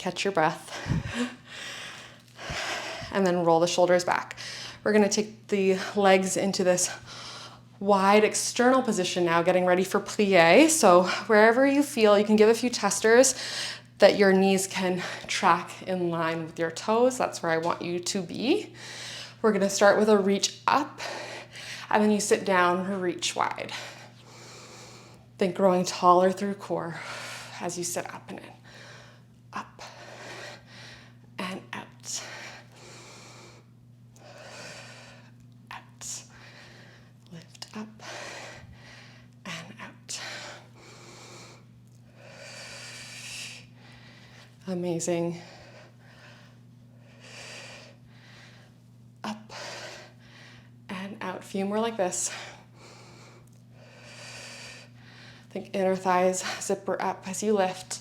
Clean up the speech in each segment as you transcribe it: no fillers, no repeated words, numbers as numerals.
Catch your breath. And then roll the shoulders back. We're gonna take the legs into this wide external position now, getting ready for plie. So wherever you feel, you can give a few testers that your knees can track in line with your toes. That's where I want you to be. We're gonna start with a reach up, and then you sit down, reach wide. Think growing taller through core as you sit up and in. Up and out. Out. Lift up and out. Amazing. Up and out. A few more like this. Think inner thighs zipper up as you lift.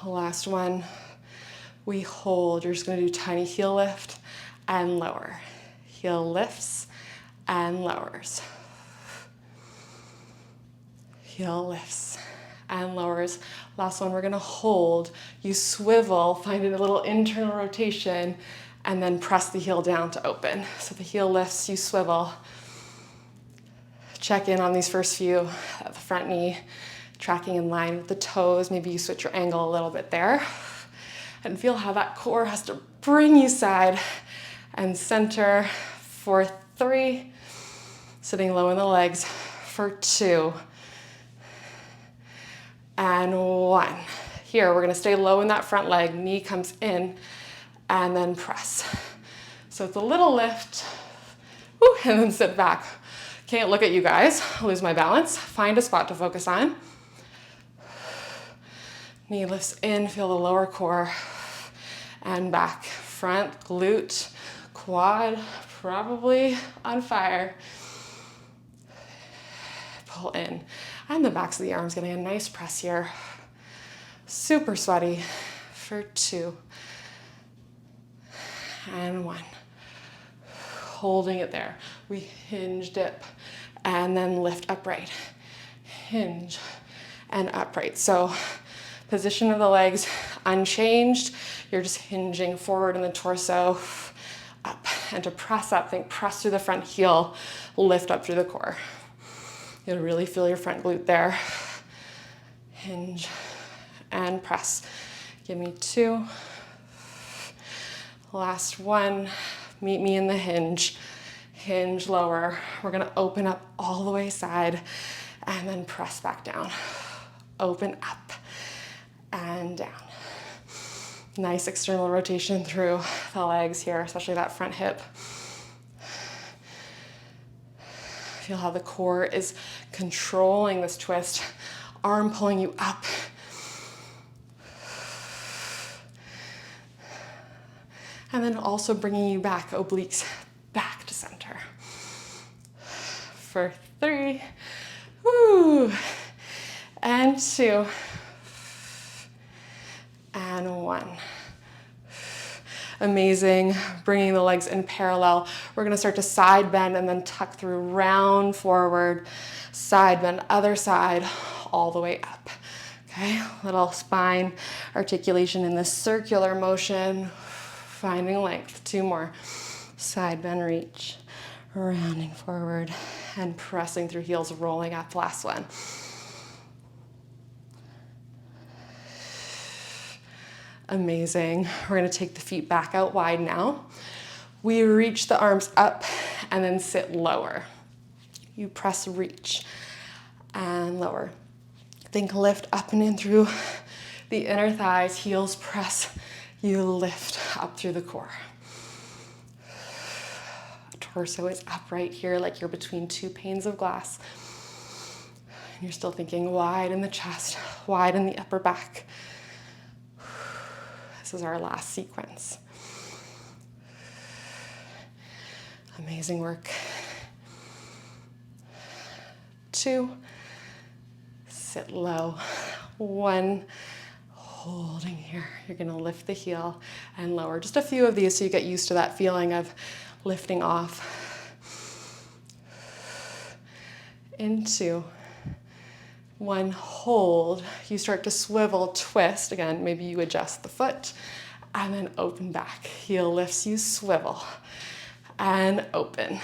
Last one. We hold. You're just going to do tiny heel lift and lower. Heel lifts and lowers. Heel lifts and lowers. Last one, we're going to hold. You swivel, find a little internal rotation, and then press the heel down to open. So the heel lifts, you swivel. Check in on these first few at the front knee, tracking in line with the toes. Maybe you switch your angle a little bit there. And feel how that core has to bring you side and center for 3. Sitting low in the legs for 2. And 1. Here, we're gonna stay low in that front leg. Knee comes in and then press. So it's a little lift, woo, and then sit back. Can't look at you guys, lose my balance. Find a spot to focus on. Knee lifts in, feel the lower core and back. Front, glute, quad, probably on fire. Pull in. And the backs of the arms getting a nice press here. Super sweaty for 2. And 1. Holding it there. We hinge, dip, and then lift upright. Hinge and upright. So position of the legs unchanged. You're just hinging forward in the torso, up. And to press up, think press through the front heel, lift up through the core. You'll really feel your front glute there. Hinge and press. Give me 2. Last one. Meet me in the hinge. Hinge lower. We're gonna open up all the way side and then press back down. Open up and down. Nice external rotation through the legs here, especially that front hip. Feel how the core is controlling this twist. Arm pulling you up. And then also bringing you back, obliques back to center. For 3, woo, and 2, and 1. Amazing, bringing the legs in parallel. We're gonna start to side bend and then tuck through, round forward, side bend, other side, all the way up. Okay, little spine articulation in this circular motion. Finding length. 2 more. Side bend, reach, rounding forward and pressing through heels, rolling up. Last one. Amazing. We're gonna take the feet back out wide now. We reach the arms up and then sit lower. You press, reach, and lower. Think lift up and in through the inner thighs, heels press. You lift up through the core. Torso is upright here like you're between 2 panes of glass. And you're still thinking wide in the chest, wide in the upper back. This is our last sequence. Amazing work. 2, sit low. 1, holding here. You're gonna lift the heel and lower. Just a few of these so you get used to that feeling of lifting off. Into, One, hold. You start to swivel, twist. Again, maybe you adjust the foot and then open back. Heel lifts, you swivel and open.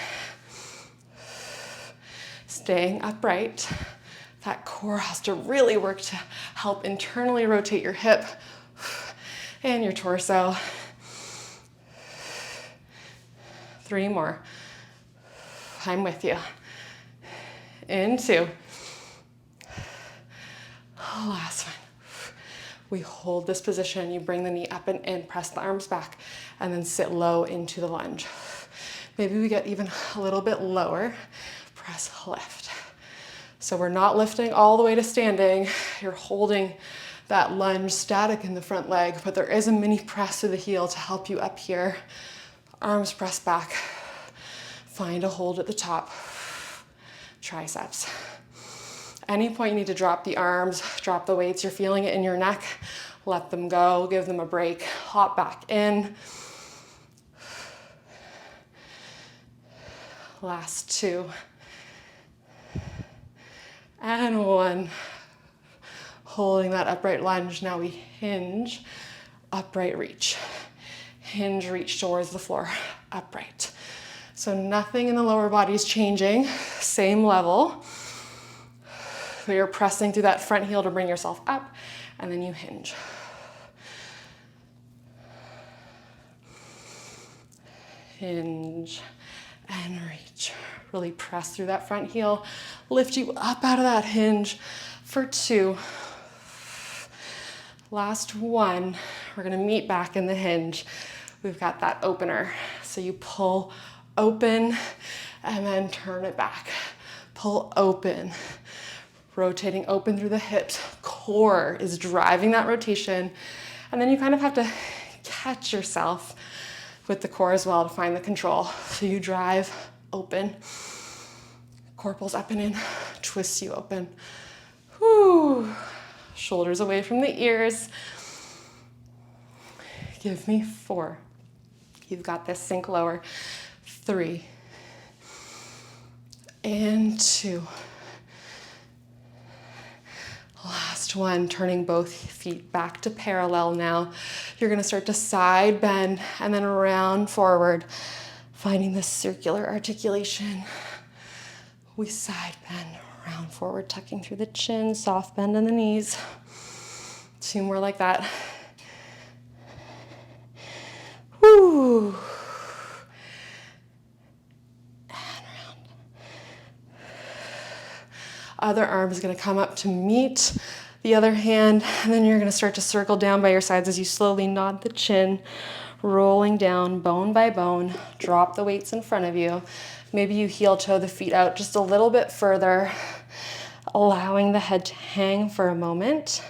Staying upright. That core has to really work to help internally rotate your hip and your torso. 3 more. I'm with you. In 2. Last one. We hold this position. You bring the knee up and in, press the arms back, and then sit low into the lunge. Maybe we get even a little bit lower. Press, lift. So we're not lifting all the way to standing. You're holding that lunge static in the front leg, but there is a mini press to the heel to help you up here. Arms press back. Find a hold at the top. Triceps. Any point you need to drop the arms, drop the weights, you're feeling it in your neck, let them go, give them a break, hop back in. Last 2. And 1. Holding that upright lunge. Now we hinge, upright reach. Hinge, reach towards the floor, upright. So nothing in the lower body is changing, same level. So you're pressing through that front heel to bring yourself up, and then you hinge. Hinge and reach. Really press through that front heel. Lift you up out of that hinge for 2. Last 1. We're gonna meet back in the hinge. We've got that opener. So you pull open and then turn it back. Pull open. Rotating open through the hips. Core is driving that rotation. And then you kind of have to catch yourself with the core as well to find the control. So you drive open. Core pulls up and in, twists you open. Whew. Shoulders away from the ears. Give me 4. You've got this, sink lower. 3. And 2. Last one, turning both feet back to parallel now. You're gonna start to side bend and then round forward, finding this circular articulation. We side bend, round forward, tucking through the chin, soft bend in the knees. 2 more like that. Woo. And round. Other arm is going to come up to meet the other hand, and then you're going to start to circle down by your sides as you slowly nod the chin, rolling down bone by bone. Drop the weights in front of you. Maybe you heel toe the feet out just a little bit further, allowing the head to hang for a moment.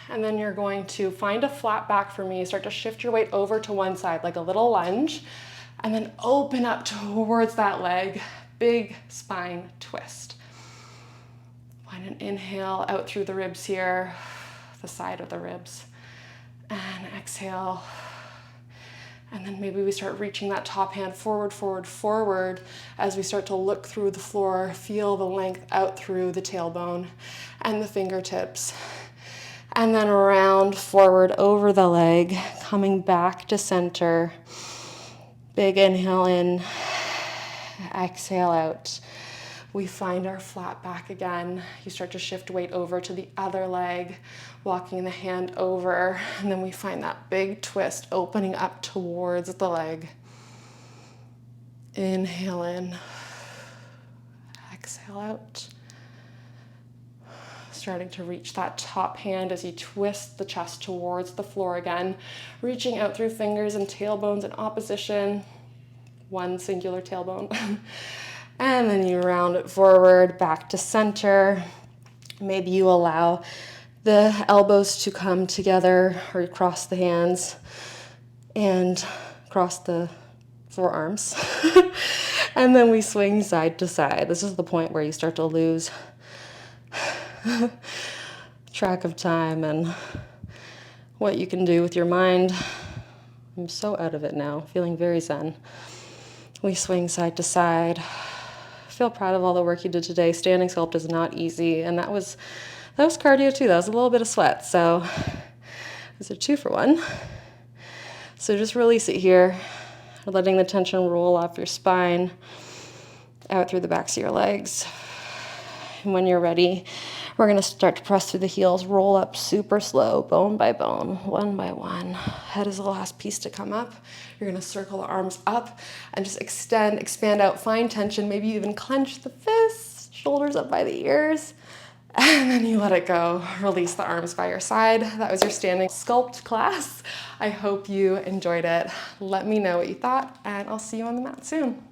And then you're going to find a flat back for me. Start to shift your weight over to one side like a little lunge, and then open up towards that leg. Big spine twist. Find an inhale out through the ribs here, the side of the ribs. And exhale. And then maybe we start reaching that top hand forward, forward, forward as we start to look through the floor, feel the length out through the tailbone and the fingertips. And then round forward over the leg, coming back to center. Big inhale in, exhale out. We find our flat back again. You start to shift weight over to the other leg, walking the hand over, and then we find that big twist, opening up towards the leg. Inhale in, exhale out. Starting to reach that top hand as you twist the chest towards the floor again, reaching out through fingers and tailbones in opposition. One singular tailbone. And then you round it forward, back to center. Maybe you allow the elbows to come together or cross the hands and cross the forearms. And then we swing side to side. This is the point where you start to lose track of time and what you can do with your mind. I'm so out of it now, feeling very zen. We swing side to side, feel proud of all the work you did today. Standing sculpt is not easy, and that was cardio too. That was a little bit of sweat, so these are 2 for 1. So just release it here, letting the tension roll off your spine, out through the backs of your legs. And when you're ready, we're gonna start to press through the heels, roll up super slow, bone by bone, one by one. Head is the last piece to come up. You're gonna circle the arms up and just extend, expand out, find tension, maybe you even clench the fists, shoulders up by the ears, and then you let it go. Release the arms by your side. That was your standing sculpt class. I hope you enjoyed it. Let me know what you thought, and I'll see you on the mat soon.